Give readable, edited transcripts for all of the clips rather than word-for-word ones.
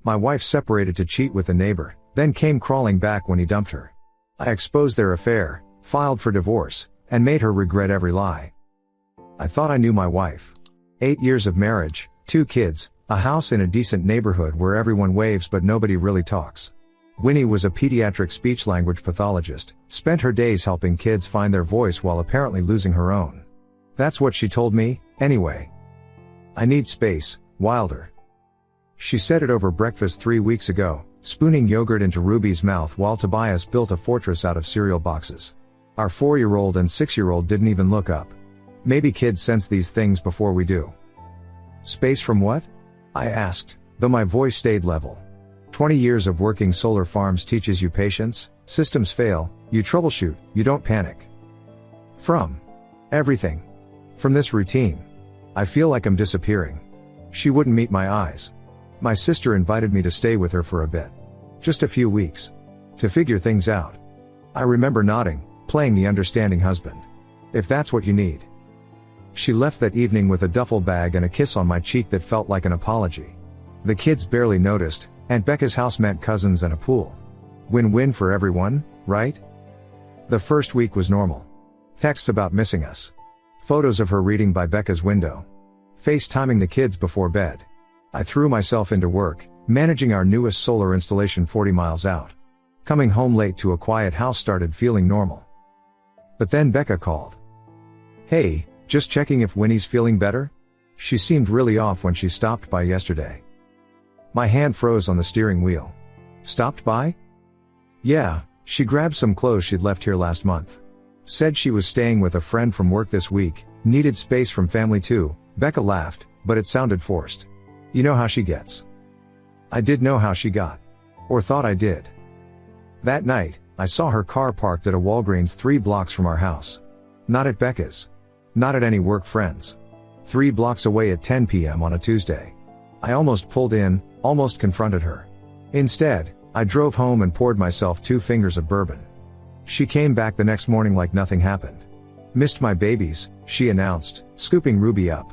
My wife separated to cheat with a neighbor, then came crawling back when he dumped her. I exposed their affair, filed for divorce, and made her regret every lie. I thought I knew my wife. 8 years of marriage, 2 kids, a house in a decent neighborhood where everyone waves but nobody really talks. Winnie was a pediatric speech-language pathologist, spent her days helping kids find their voice while apparently losing her own. That's what she told me, anyway. I need space, Wilder. She said it over breakfast 3 weeks ago, spooning yogurt into Ruby's mouth while Tobias built a fortress out of cereal boxes. Our 4-year-old and 6-year-old didn't even look up. Maybe kids sense these things before we do. Space from what? I asked, though my voice stayed level. 20 years of working solar farms teaches you patience. Systems fail, you troubleshoot, you don't panic. From everything. From this routine. I feel like I'm disappearing. She wouldn't meet my eyes. My sister invited me to stay with her for a bit. Just a few weeks. To figure things out. I remember nodding, playing the understanding husband. If that's what you need. She left that evening with a duffel bag and a kiss on my cheek that felt like an apology. The kids barely noticed, Aunt Becca's house meant cousins and a pool. Win-win for everyone, right? The first week was normal. Texts about missing us. Photos of her reading by Becca's window. FaceTiming the kids before bed. I threw myself into work, managing our newest solar installation 40 miles out. Coming home late to a quiet house started feeling normal. But then Becca called. Hey, just checking if Winnie's feeling better? She seemed really off when she stopped by yesterday. My hand froze on the steering wheel. Stopped by? Yeah, she grabbed some clothes she'd left here last month. Said she was staying with a friend from work this week, needed space from family too. Becca laughed, but it sounded forced. You know how she gets. I did know how she got. Or thought I did. That night, I saw her car parked at a Walgreens 3 blocks from our house. Not at Becca's. Not at any work friends. 3 blocks away at 10 p.m. on a Tuesday. I almost pulled in, almost confronted her. Instead, I drove home and poured myself 2 fingers of bourbon. She came back the next morning like nothing happened. Missed my babies, she announced, scooping Ruby up.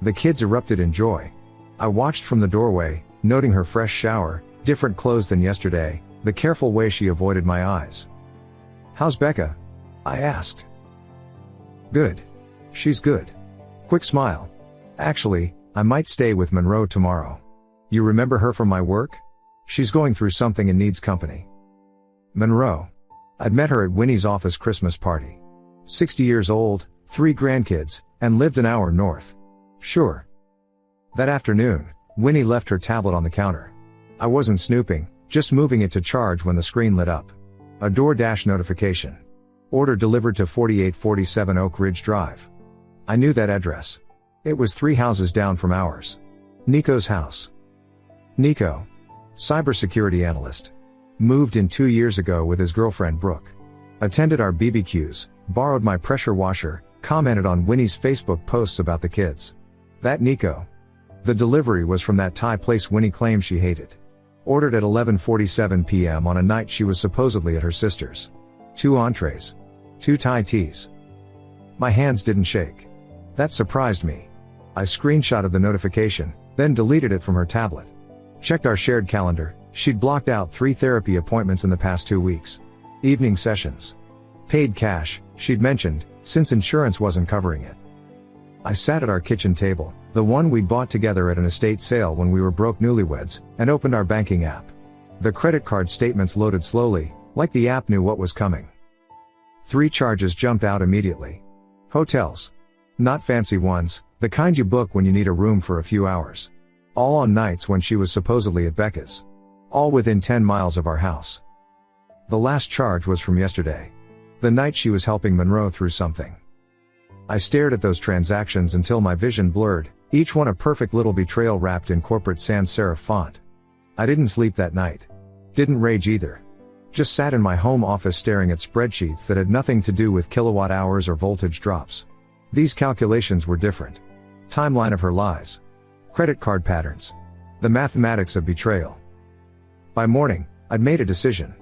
The kids erupted in joy. I watched from the doorway, noting her fresh shower, different clothes than yesterday, the careful way she avoided my eyes. How's Becca? I asked. Good. She's good. Quick smile. Actually, I might stay with Monroe tomorrow. You remember her from my work? She's going through something and needs company. Monroe. I'd met her at Winnie's office Christmas party. 60 years old, 3 grandkids, and lived an hour north. Sure. That afternoon, Winnie left her tablet on the counter. I wasn't snooping, just moving it to charge when the screen lit up. A DoorDash notification. Order delivered to 4847 Oak Ridge Drive. I knew that address. It was 3 houses down from ours. Nico's house. Nico. Cybersecurity analyst. Moved in 2 years ago with his girlfriend Brooke. Attended our BBQs, borrowed my pressure washer, commented on Winnie's Facebook posts about the kids. That Nico. The delivery was from that Thai place Winnie claimed she hated. Ordered at 11:47 p.m. on a night she was supposedly at her sister's. 2 entrees. 2 Thai teas. My hands didn't shake. That surprised me. I screenshotted the notification, then deleted it from her tablet. Checked our shared calendar. She'd blocked out 3 therapy appointments in the past 2 weeks. Evening sessions. Paid cash, she'd mentioned, since insurance wasn't covering it. I sat at our kitchen table, the one we'd bought together at an estate sale when we were broke newlyweds, and opened our banking app. The credit card statements loaded slowly, like the app knew what was coming. 3 charges jumped out immediately. Hotels. Not fancy ones, the kind you book when you need a room for a few hours. All on nights when she was supposedly at Becca's. All within 10 miles of our house. The last charge was from yesterday. The night she was helping Monroe through something. I stared at those transactions until my vision blurred, each one a perfect little betrayal wrapped in corporate sans serif font. I didn't sleep that night. Didn't rage either. Just sat in my home office staring at spreadsheets that had nothing to do with kilowatt hours or voltage drops. These calculations were different. Timeline of her lies. Credit card patterns. The mathematics of betrayal. By morning, I'd made a decision.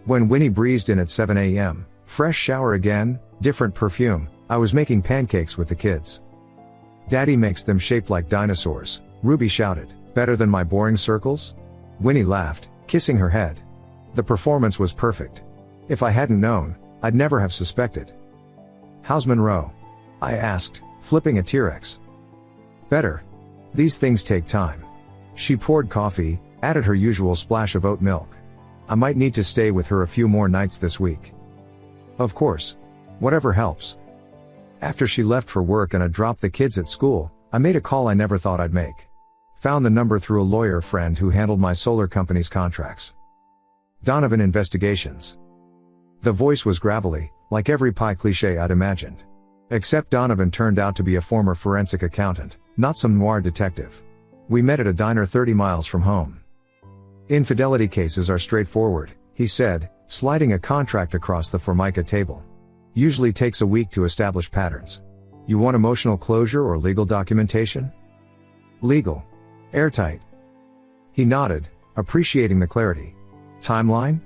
When Winnie breezed in at 7 a.m., fresh shower again, different perfume, I was making pancakes with the kids. Daddy makes them shaped like dinosaurs, Ruby shouted. Better than my boring circles? Winnie laughed, kissing her head. The performance was perfect. If I hadn't known, I'd never have suspected. How's Monroe? I asked, flipping a T-Rex. Better. These things take time. She poured coffee, added her usual splash of oat milk. I might need to stay with her a few more nights this week. Of course. Whatever helps. After she left for work and I dropped the kids at school, I made a call I never thought I'd make. Found the number through a lawyer friend who handled my solar company's contracts. Donovan Investigations. The voice was gravelly, like every pie cliché I'd imagined. Except Donovan turned out to be a former forensic accountant, not some noir detective. We met at a diner 30 miles from home. Infidelity cases are straightforward, he said, sliding a contract across the Formica table. Usually takes a week to establish patterns. You want emotional closure or legal documentation? Legal. Airtight. He nodded, appreciating the clarity. Timeline?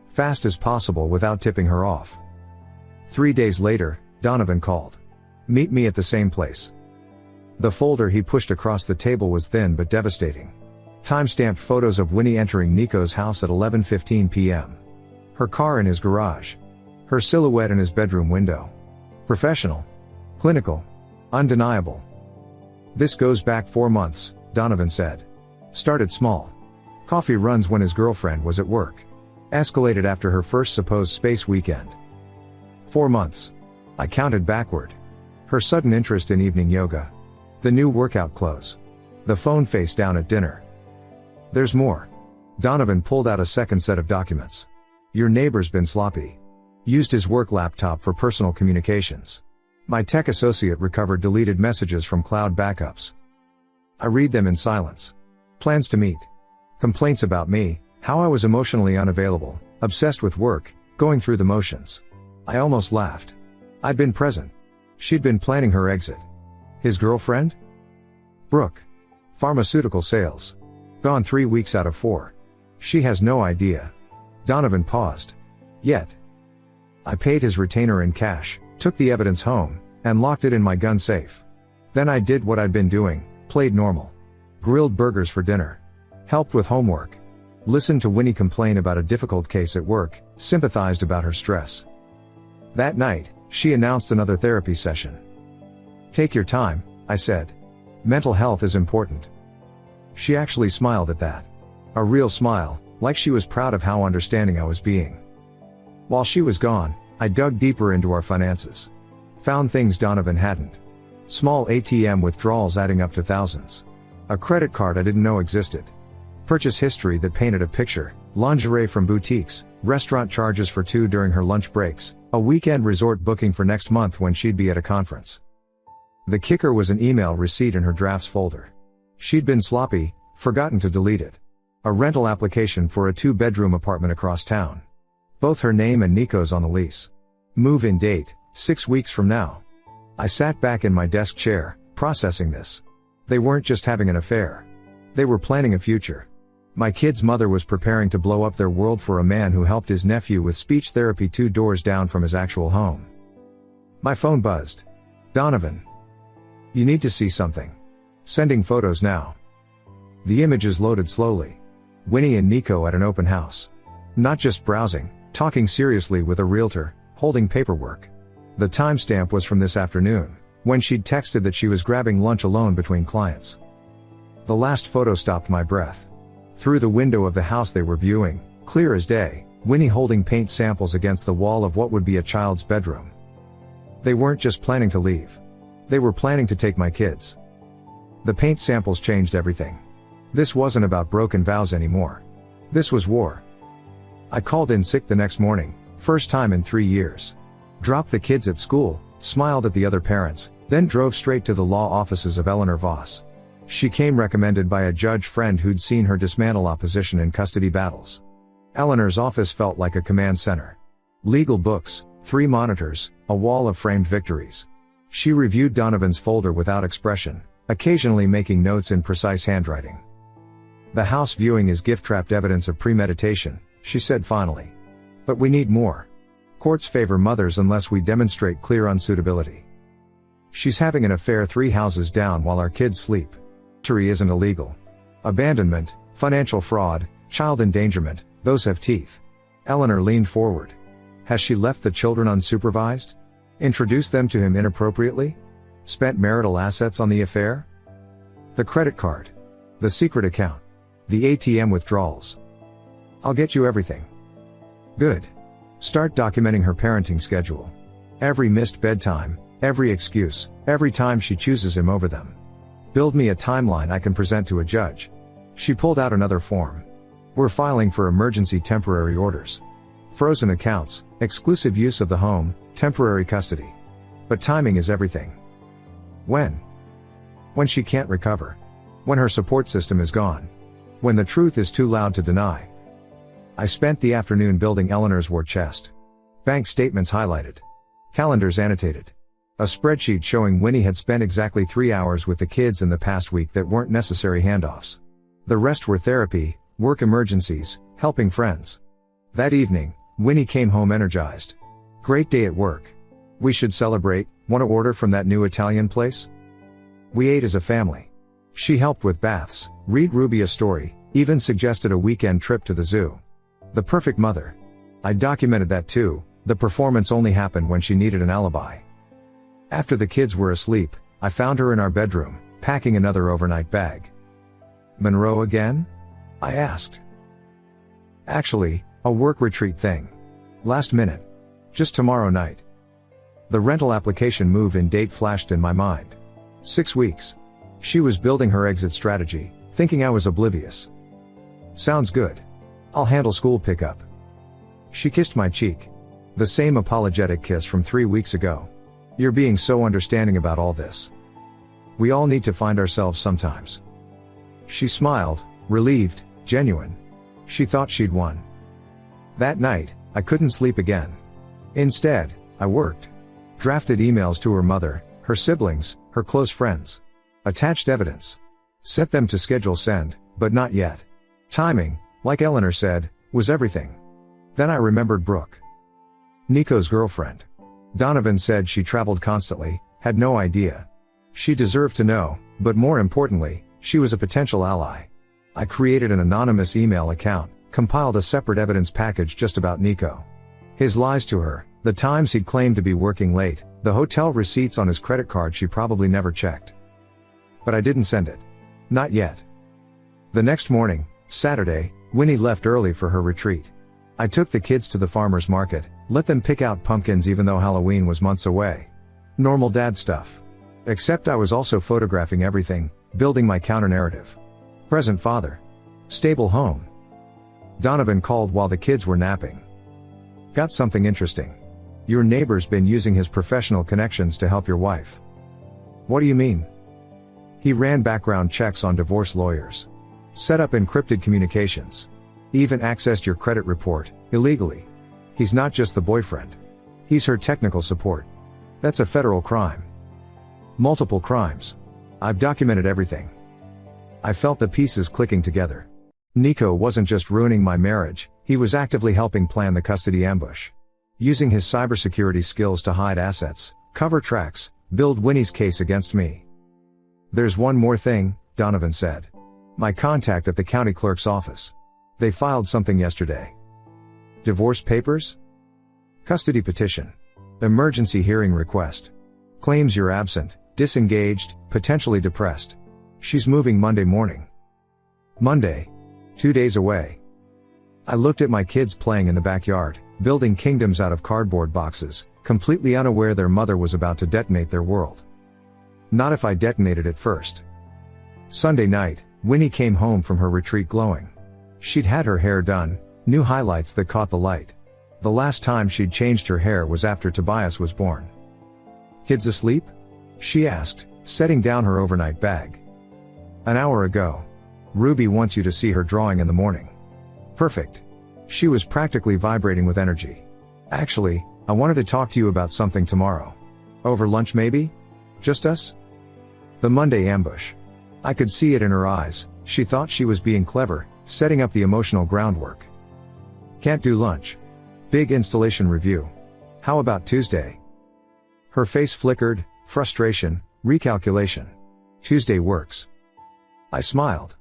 Fast as possible without tipping her off. 3 days later, Donovan called. Meet me at the same place. The folder he pushed across the table was thin but devastating. Time-stamped photos of Winnie entering Nico's house at 11:15 p.m. Her car in his garage. Her silhouette in his bedroom window. Professional. Clinical. Undeniable. This goes back 4 months, Donovan said. Started small. Coffee runs when his girlfriend was at work. Escalated after her first supposed space weekend. 4 months. I counted backward. Her sudden interest in evening yoga. The new workout clothes. The phone face down at dinner. There's more. Donovan pulled out a second set of documents. Your neighbor's been sloppy. Used his work laptop for personal communications. My tech associate recovered deleted messages from cloud backups. I read them in silence. Plans to meet. Complaints about me, how I was emotionally unavailable, obsessed with work, going through the motions. I almost laughed. I'd been present. She'd been planning her exit. His girlfriend? Brooke. Pharmaceutical sales. Gone 3 weeks out of 4. She has no idea. Donovan paused. Yet. I paid his retainer in cash, took the evidence home, and locked it in my gun safe. Then I did what I'd been doing, played normal. Grilled burgers for dinner. Helped with homework. Listened to Winnie complain about a difficult case at work, sympathized about her stress. That night, she announced another therapy session. Take your time, I said. Mental health is important. She actually smiled at that. A real smile, like she was proud of how understanding I was being. While she was gone, I dug deeper into our finances. Found things Donovan hadn't. Small ATM withdrawals adding up to thousands. A credit card I didn't know existed. Purchase history that painted a picture, lingerie from boutiques, restaurant charges for 2 during her lunch breaks, a weekend resort booking for next month when she'd be at a conference. The kicker was an email receipt in her drafts folder. She'd been sloppy, forgotten to delete it. A rental application for a 2-bedroom apartment across town. Both her name and Nico's on the lease. Move-in date, 6 weeks from now. I sat back in my desk chair, processing this. They weren't just having an affair. They were planning a future. My kid's mother was preparing to blow up their world for a man who helped his nephew with speech therapy 2 doors down from his actual home. My phone buzzed. Donovan. You need to see something. Sending photos now. The images loaded slowly. Winnie and Nico at an open house. Not just browsing, talking seriously with a realtor, holding paperwork. The timestamp was from this afternoon, when she'd texted that she was grabbing lunch alone between clients. The last photo stopped my breath. Through the window of the house they were viewing, clear as day, Winnie holding paint samples against the wall of what would be a child's bedroom. They weren't just planning to leave. They were planning to take my kids. The paint samples changed everything. This wasn't about broken vows anymore. This was war. I called in sick the next morning, first time in 3 years. Dropped the kids at school, smiled at the other parents, then drove straight to the law offices of Eleanor Voss. She came recommended by a judge friend who'd seen her dismantle opposition in custody battles. Eleanor's office felt like a command center. Legal books, 3 monitors, a wall of framed victories. She reviewed Donovan's folder without expression, occasionally making notes in precise handwriting. The house viewing is gift-trapped evidence of premeditation, she said finally. But we need more. Courts favor mothers unless we demonstrate clear unsuitability. She's having an affair 3 houses down while our kids sleep. Battery isn't illegal. Abandonment, financial fraud, Child endangerment, those have teeth. Eleanor leaned forward. Has she left the children unsupervised? Introduced them to him inappropriately? Spent marital assets on the affair? The credit card. The secret account. The ATM withdrawals. I'll get you everything. Good. Start documenting her parenting schedule. Every missed bedtime, every excuse, every time she chooses him over them. Build me a timeline I can present to a judge. She pulled out another form. We're filing for emergency temporary orders. Frozen accounts, exclusive use of the home, temporary custody. But timing is everything. When? When she can't recover. When her support system is gone. When the truth is too loud to deny. I spent the afternoon building Eleanor's war chest. Bank statements highlighted. Calendars annotated. A spreadsheet showing Winnie had spent exactly 3 hours with the kids in the past week that weren't necessary handoffs. The rest were therapy, work emergencies, helping friends. That evening, Winnie came home energized. Great day at work. We should celebrate. Want to order from that new Italian place? We ate as a family. She helped with baths, read Ruby a story, even suggested a weekend trip to the zoo. The perfect mother. I documented that too. The performance only happened when she needed an alibi. After the kids were asleep, I found her in our bedroom, packing another overnight bag. Monroe again? I asked. Actually, a work retreat thing. Last minute. Just tomorrow night. The rental application move-in date flashed in my mind. 6 weeks. She was building her exit strategy, thinking I was oblivious. Sounds good. I'll handle school pickup. She kissed my cheek. The same apologetic kiss from 3 weeks ago. You're being so understanding about all this. We all need to find ourselves sometimes. She smiled, relieved, genuine. She thought she'd won. That night, I couldn't sleep again. Instead, I worked. Drafted emails to her mother, her siblings, her close friends. Attached evidence. Set them to schedule send, but not yet. Timing, like Eleanor said, was everything. Then I remembered Brooke. Nico's girlfriend. Donovan said she traveled constantly, had no idea. She deserved to know, but more importantly, she was a potential ally. I created an anonymous email account, compiled a separate evidence package just about Nico. His lies to her, the times he'd claimed to be working late, the hotel receipts on his credit card she probably never checked. But I didn't send it. Not yet. The next morning, Saturday, Winnie left early for her retreat. I took the kids to the farmer's market, let them pick out pumpkins even though Halloween was months away. Normal dad stuff. Except I was also photographing everything, building my counter-narrative. Present father. Stable home. Donovan called while the kids were napping. Got something interesting. Your neighbor's been using his professional connections to help your wife. What do you mean? He ran background checks on divorce lawyers. Set up encrypted communications. Even accessed your credit report, illegally. He's not just the boyfriend. He's her technical support. That's a federal crime. Multiple crimes. I've documented everything. I felt the pieces clicking together. Nico wasn't just ruining my marriage, he was actively helping plan the custody ambush. Using his cybersecurity skills to hide assets, cover tracks, build Winnie's case against me. There's one more thing, Donovan said. My contact at the county clerk's office. They filed something yesterday. Divorce papers? Custody petition. Emergency hearing request. Claims you're absent, disengaged, potentially depressed. She's moving Monday morning. Monday. 2 days away. I looked at my kids playing in the backyard, building kingdoms out of cardboard boxes, completely unaware their mother was about to detonate their world. Not if I detonated it first. Sunday night, Winnie came home from her retreat glowing. She'd had her hair done, new highlights that caught the light. The last time she'd changed her hair was after Tobias was born. Kids asleep? She asked, setting down her overnight bag. An hour ago. Ruby wants you to see her drawing in the morning. Perfect. She was practically vibrating with energy. Actually, I wanted to talk to you about something tomorrow. Over lunch maybe? Just us? The Monday ambush. I could see it in her eyes, she thought she was being clever, setting up the emotional groundwork. Can't do lunch. Big installation review. How about Tuesday? Her face flickered, frustration, recalculation. Tuesday works. I smiled.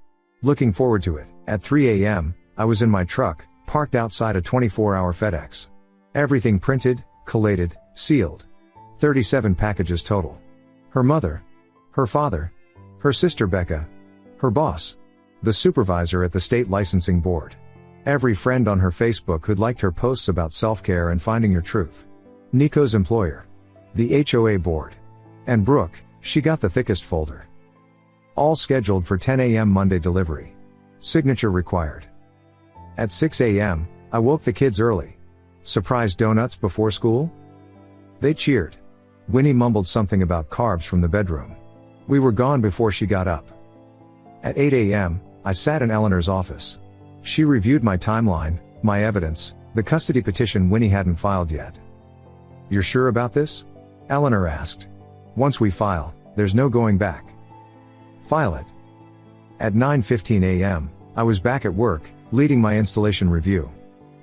Looking forward to it. At 3 a.m., I was in my truck, parked outside a 24-hour FedEx. Everything printed, collated, sealed. 37 packages total. Her mother. Her father. Her sister Becca. Her boss. The supervisor at the state licensing board. Every friend on her Facebook who'd liked her posts about self-care and finding your truth. Nico's employer. The HOA board. And Brooke, she got the thickest folder. All scheduled for 10 a.m. Monday delivery. Signature required. At 6 a.m., I woke the kids early. Surprise donuts before school? They cheered. Winnie mumbled something about carbs from the bedroom. We were gone before she got up. At 8 a.m., I sat in Eleanor's office. She reviewed my timeline, my evidence, the custody petition Winnie hadn't filed yet. You're sure about this? Eleanor asked. Once we file, there's no going back. File it. At 9:15 a.m., I was back at work, leading my installation review.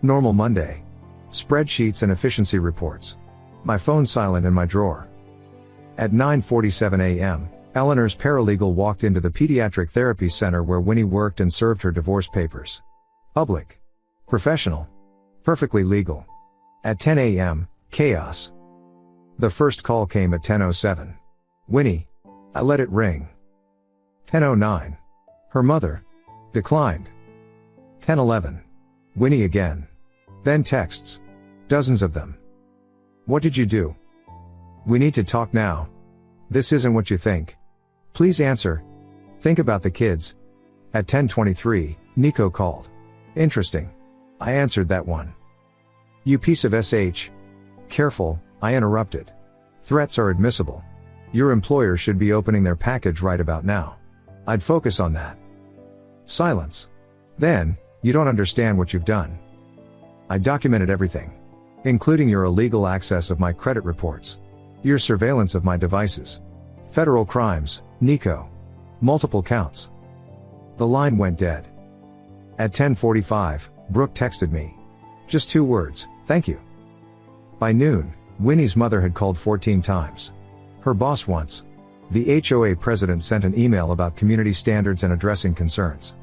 Normal Monday. Spreadsheets and efficiency reports. My phone silent in my drawer. At 9:47 a.m., Eleanor's paralegal walked into the pediatric therapy center where Winnie worked and served her divorce papers. Public. Professional. Perfectly legal. At 10 a.m., chaos. The first call came at 10:07. Winnie. I let it ring. 10:09. Her mother. Declined. 10:11. Winnie again. Then texts. Dozens of them. What did you do? We need to talk now. This isn't what you think. Please answer. Think about the kids. At 10:23, Nico called. Interesting. I answered that one. You piece of SH. Careful, I interrupted. Threats are admissible. Your employer should be opening their package right about now. I'd focus on that. Silence. Then, you don't understand what you've done. I documented everything. Including your illegal access of my credit reports. Your surveillance of my devices. Federal crimes, Nico. Multiple counts. The line went dead. At 10:45, Brooke texted me. Just 2 words, thank you. By noon, Winnie's mother had called 14 times. Her boss once. The HOA president sent an email about community standards and addressing concerns.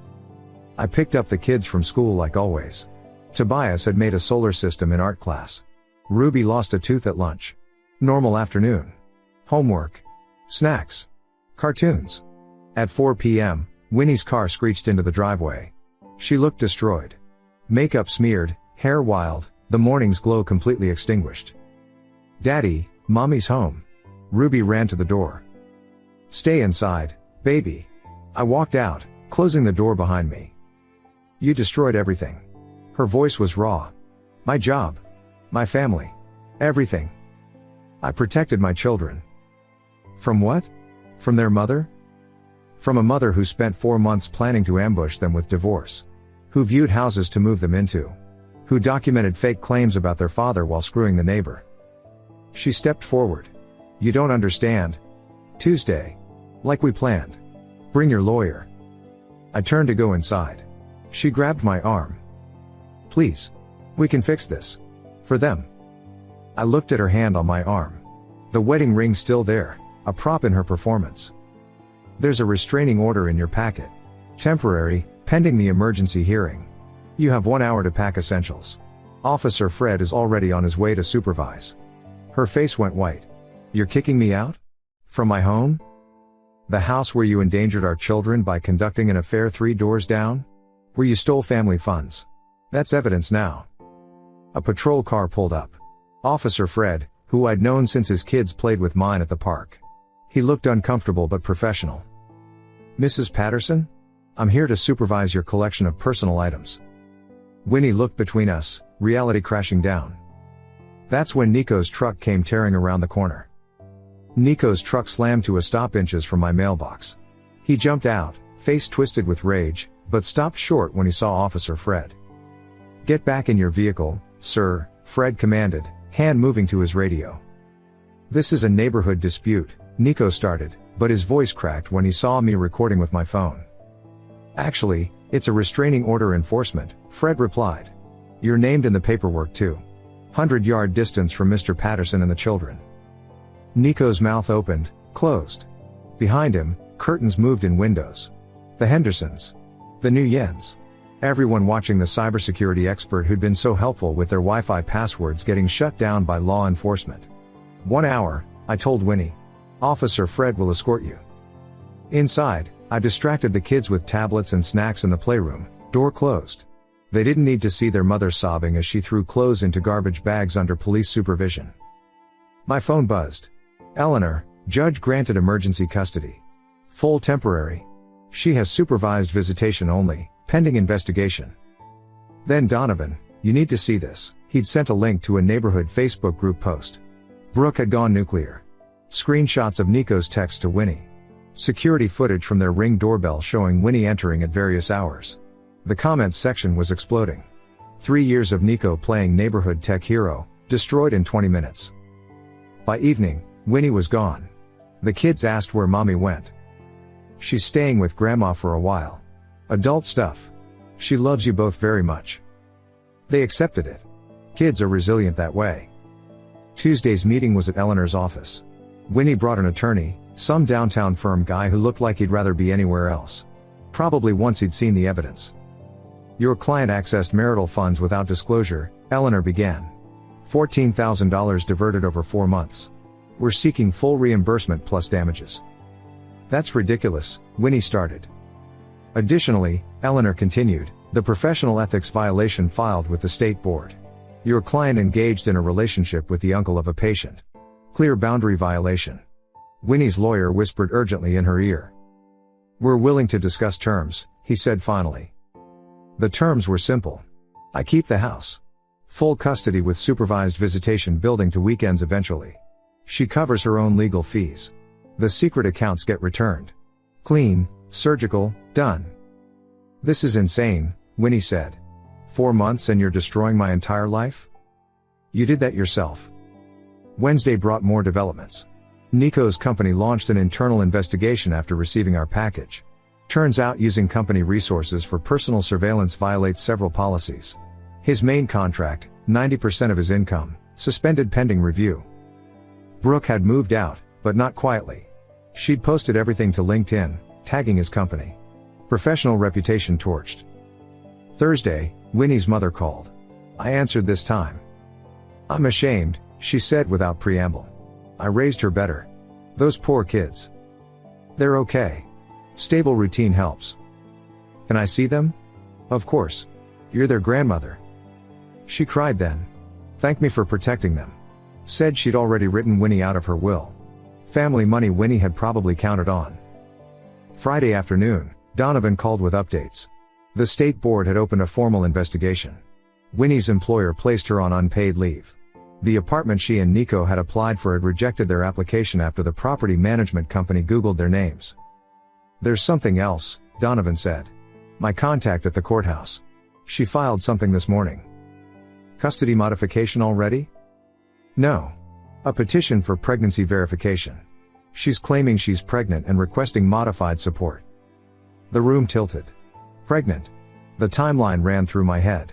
I picked up the kids from school like always. Tobias had made a solar system in art class. Ruby lost a tooth at lunch. Normal afternoon. Homework. Snacks. Cartoons. At 4 p.m., Winnie's car screeched into the driveway. She looked destroyed. Makeup smeared, hair wild, the morning's glow completely extinguished. Daddy, Mommy's home. Ruby ran to the door. Stay inside, baby. I walked out, closing the door behind me. You destroyed everything. Her voice was raw. My job. My family. Everything. I protected my children. From what? From their mother? From a mother who spent 4 months planning to ambush them with divorce. Who viewed houses to move them into. Who documented fake claims about their father while screwing the neighbor. She stepped forward. You don't understand. Tuesday. Like we planned. Bring your lawyer. I turned to go inside. She grabbed my arm. Please. We can fix this. For them. I looked at her hand on my arm. The wedding ring still there, a prop in her performance. There's a restraining order in your packet. Temporary, pending the emergency hearing. You have 1 hour to pack essentials. Officer Fred is already on his way to supervise. Her face went white. You're kicking me out? From my home? The house where you endangered our children by conducting an affair 3 doors down? Where you stole family funds. That's evidence now. A patrol car pulled up. Officer Fred, who I'd known since his kids played with mine at the park. He looked uncomfortable but professional. Mrs. Patterson? I'm here to supervise your collection of personal items. Winnie looked between us, reality crashing down. That's when Nico's truck came tearing around the corner. Nico's truck slammed to a stop inches from my mailbox. He jumped out, face twisted with rage, but stopped short when he saw Officer Fred. Get back in your vehicle, sir, Fred commanded, hand moving to his radio. This is a neighborhood dispute, Nico started, but his voice cracked when he saw me recording with my phone. Actually, it's a restraining order enforcement, Fred replied. You're named in the paperwork too. 100-yard distance from Mr. Patterson and the children. Nico's mouth opened, closed. Behind him, curtains moved in windows. The Hendersons. The New Yens. Everyone watching the cybersecurity expert who'd been so helpful with their Wi-Fi passwords getting shut down by law enforcement. 1 hour, I told Winnie. Officer Fred will escort you. Inside, I distracted the kids with tablets and snacks in the playroom, door closed. They didn't need to see their mother sobbing as she threw clothes into garbage bags under police supervision. My phone buzzed. Eleanor, judge granted emergency custody. Full temporary. She has supervised visitation only, pending investigation. Then Donovan, you need to see this. He'd sent a link to a neighborhood Facebook group post. Brooke had gone nuclear. Screenshots of Nico's text to Winnie. Security footage from their Ring doorbell showing Winnie entering at various hours. The comments section was exploding. 3 years of Nico playing neighborhood tech hero, destroyed in 20 minutes. By evening, Winnie was gone. The kids asked where mommy went. She's staying with grandma for a while. Adult stuff. She loves you both very much. They accepted it. Kids are resilient that way. Tuesday's meeting was at Eleanor's office. Winnie brought an attorney, some downtown firm guy who looked like he'd rather be anywhere else. Probably once he'd seen the evidence. Your client accessed marital funds without disclosure, Eleanor began. $14,000 diverted over 4 months. We're seeking full reimbursement plus damages. That's ridiculous, Winnie started. Additionally, Eleanor continued, the professional ethics violation filed with the state board. Your client engaged in a relationship with the uncle of a patient. Clear boundary violation. Winnie's lawyer whispered urgently in her ear. We're willing to discuss terms, he said finally. The terms were simple. I keep the house. Full custody with supervised visitation building to weekends eventually. She covers her own legal fees. The secret accounts get returned. Clean, surgical, done. This is insane, Winnie said. 4 months and you're destroying my entire life? You did that yourself. Wednesday brought more developments. Nico's company launched an internal investigation after receiving our package. Turns out using company resources for personal surveillance violates several policies. His main contract, 90% of his income, suspended pending review. Brooke had moved out, but not quietly. She'd posted everything to LinkedIn, tagging his company. Professional reputation torched. Thursday, Winnie's mother called. I answered this time. I'm ashamed, she said without preamble. I raised her better. Those poor kids. They're okay. Stable routine helps. Can I see them? Of course. You're their grandmother. She cried then. Thanked me for protecting them. Said she'd already written Winnie out of her will. Family money Winnie had probably counted on. Friday afternoon, Donovan called with updates. The state board had opened a formal investigation. Winnie's employer placed her on unpaid leave. The apartment she and Nico had applied for had rejected their application after the property management company Googled their names. There's something else, Donovan said. My contact at the courthouse. She filed something this morning. Custody modification already? No. A petition for pregnancy verification. She's claiming she's pregnant and requesting modified support. The room tilted. Pregnant. The timeline ran through my head.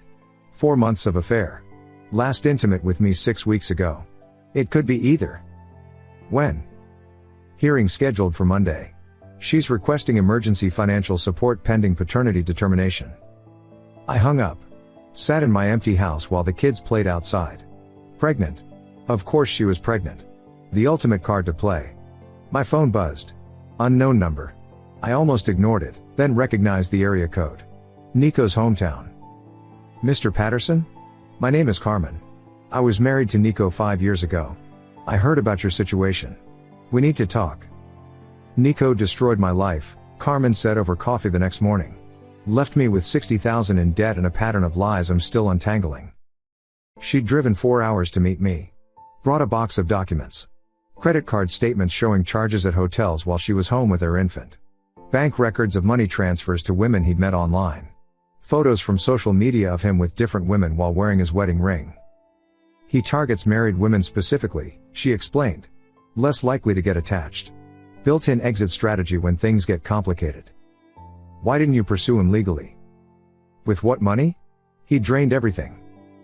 4 months of affair. Last intimate with me 6 weeks ago. It could be either. When? Hearing scheduled for Monday. She's requesting emergency financial support pending paternity determination. I hung up. Sat in my empty house while the kids played outside. Pregnant. Of course she was pregnant. The ultimate card to play. My phone buzzed. Unknown number. I almost ignored it, then recognized the area code. Nico's hometown. Mr. Patterson? My name is Carmen. I was married to Nico 5 years ago. I heard about your situation. We need to talk. Nico destroyed my life, Carmen said over coffee the next morning. Left me with $60,000 in debt and a pattern of lies I'm still untangling. She'd driven 4 hours to meet me. Brought a box of documents. Credit card statements showing charges at hotels while she was home with her infant. Bank records of money transfers to women he'd met online. Photos from social media of him with different women while wearing his wedding ring. He targets married women specifically, she explained. Less likely to get attached. Built-in exit strategy when things get complicated. Why didn't you pursue him legally? With what money? He drained everything.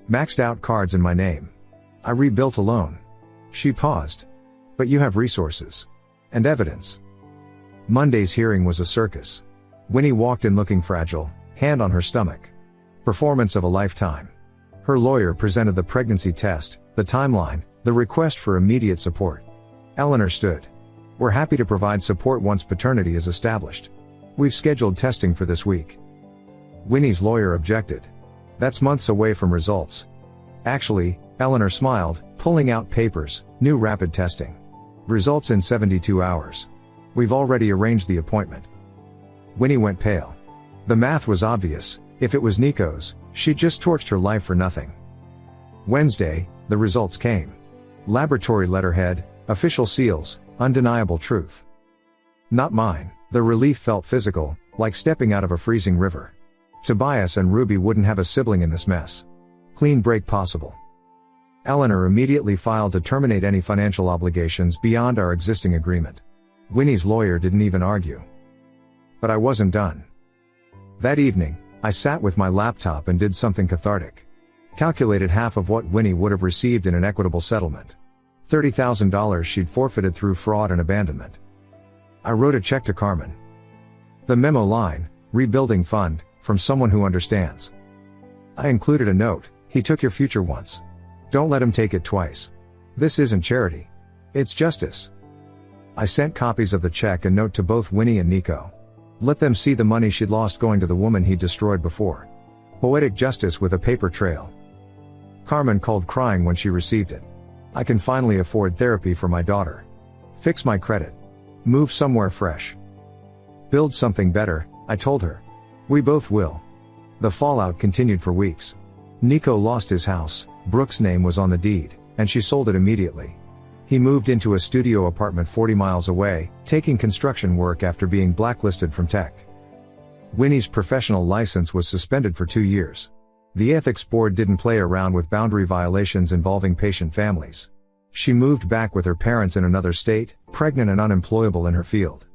Maxed out cards in my name. I rebuilt alone. She paused. But you have resources. And evidence. Monday's hearing was a circus. Winnie walked in looking fragile, hand on her stomach. Performance of a lifetime. Her lawyer presented the pregnancy test, the timeline, the request for immediate support. Eleanor stood. We're happy to provide support once paternity is established. We've scheduled testing for this week. Winnie's lawyer objected. That's months away from results. Actually, Eleanor smiled, pulling out papers, new rapid testing. Results in 72 hours. We've already arranged the appointment. Winnie went pale. The math was obvious. If it was Nico's, she'd just torched her life for nothing. Wednesday, the results came. Laboratory letterhead, official seals, undeniable truth. Not mine. The relief felt physical, like stepping out of a freezing river. Tobias and Ruby wouldn't have a sibling in this mess. Clean break possible. Eleanor immediately filed to terminate any financial obligations beyond our existing agreement. Winnie's lawyer didn't even argue. But I wasn't done. That evening, I sat with my laptop and did something cathartic. Calculated half of what Winnie would have received in an equitable settlement. $30,000 she'd forfeited through fraud and abandonment. I wrote a check to Carmen. The memo line, rebuilding fund, from someone who understands. I included a note, he took your future once. Don't let him take it twice. This isn't charity. It's justice. I sent copies of the check and note to both Winnie and Nico. Let them see the money she'd lost going to the woman he'd destroyed before. Poetic justice with a paper trail. Carmen called crying when she received it. I can finally afford therapy for my daughter. Fix my credit. Move somewhere fresh. Build something better, I told her. We both will. The fallout continued for weeks. Nico lost his house, Brooke's name was on the deed, and she sold it immediately. He moved into a studio apartment 40 miles away, taking construction work after being blacklisted from tech. Winnie's professional license was suspended for 2 years. The ethics board didn't play around with boundary violations involving patient families. She moved back with her parents in another state, pregnant and unemployable in her field.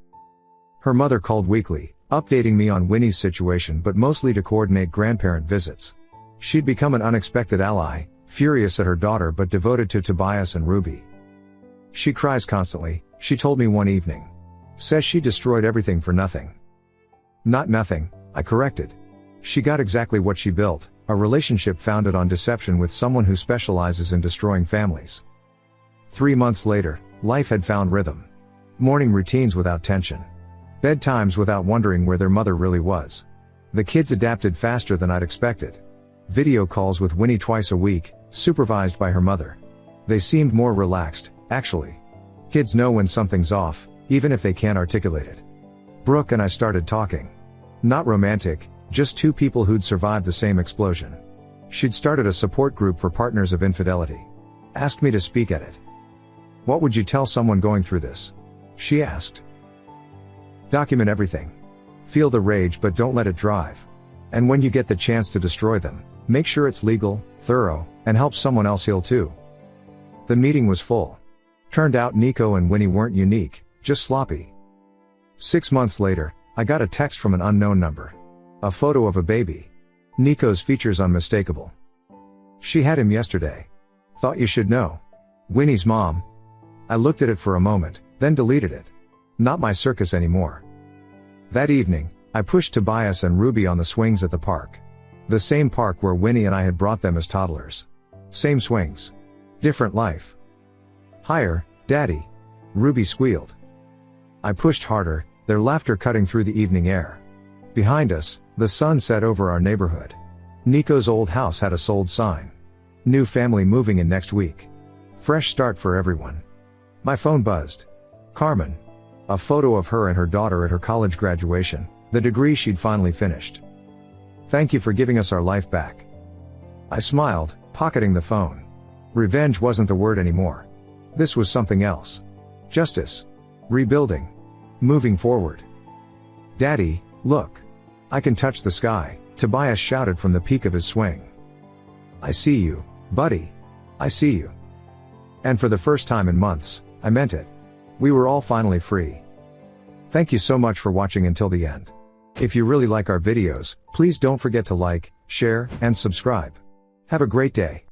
Her mother called weekly, updating me on Winnie's situation but mostly to coordinate grandparent visits. She'd become an unexpected ally, furious at her daughter but devoted to Tobias and Ruby. She cries constantly, she told me one evening. Says she destroyed everything for nothing. Not nothing, I corrected. She got exactly what she built, a relationship founded on deception with someone who specializes in destroying families. 3 months later, life had found rhythm. Morning routines without tension. Bedtimes without wondering where their mother really was. The kids adapted faster than I'd expected. Video calls with Winnie twice a week, supervised by her mother. They seemed more relaxed, actually. Kids know when something's off, even if they can't articulate it. Brooke and I started talking. Not romantic, just two people who'd survived the same explosion. She'd started a support group for partners of infidelity. Asked me to speak at it. What would you tell someone going through this? She asked. Document everything. Feel the rage but don't let it drive. And when you get the chance to destroy them, make sure it's legal, thorough, and help someone else heal too. The meeting was full. Turned out Nico and Winnie weren't unique, just sloppy. 6 months later, I got a text from an unknown number. A photo of a baby. Nico's features unmistakable. She had him yesterday. Thought you should know. Winnie's mom. I looked at it for a moment, then deleted it. Not my circus anymore. That evening, I pushed Tobias and Ruby on the swings at the park. The same park where Winnie and I had brought them as toddlers. Same swings. Different life. Higher, Daddy. Ruby squealed. I pushed harder, their laughter cutting through the evening air. Behind us, the sun set over our neighborhood. Nico's old house had a sold sign. New family moving in next week. Fresh start for everyone. My phone buzzed. Carmen. A photo of her and her daughter at her college graduation, the degree she'd finally finished. Thank you for giving us our life back. I smiled, pocketing the phone. Revenge wasn't the word anymore. This was something else. Justice. Rebuilding. Moving forward. Daddy, look. I can touch the sky, Tobias shouted from the peak of his swing. I see you, buddy. I see you. And for the first time in months, I meant it. We were all finally free. Thank you so much for watching until the end. If you really like our videos, please don't forget to like, share, and subscribe. Have a great day.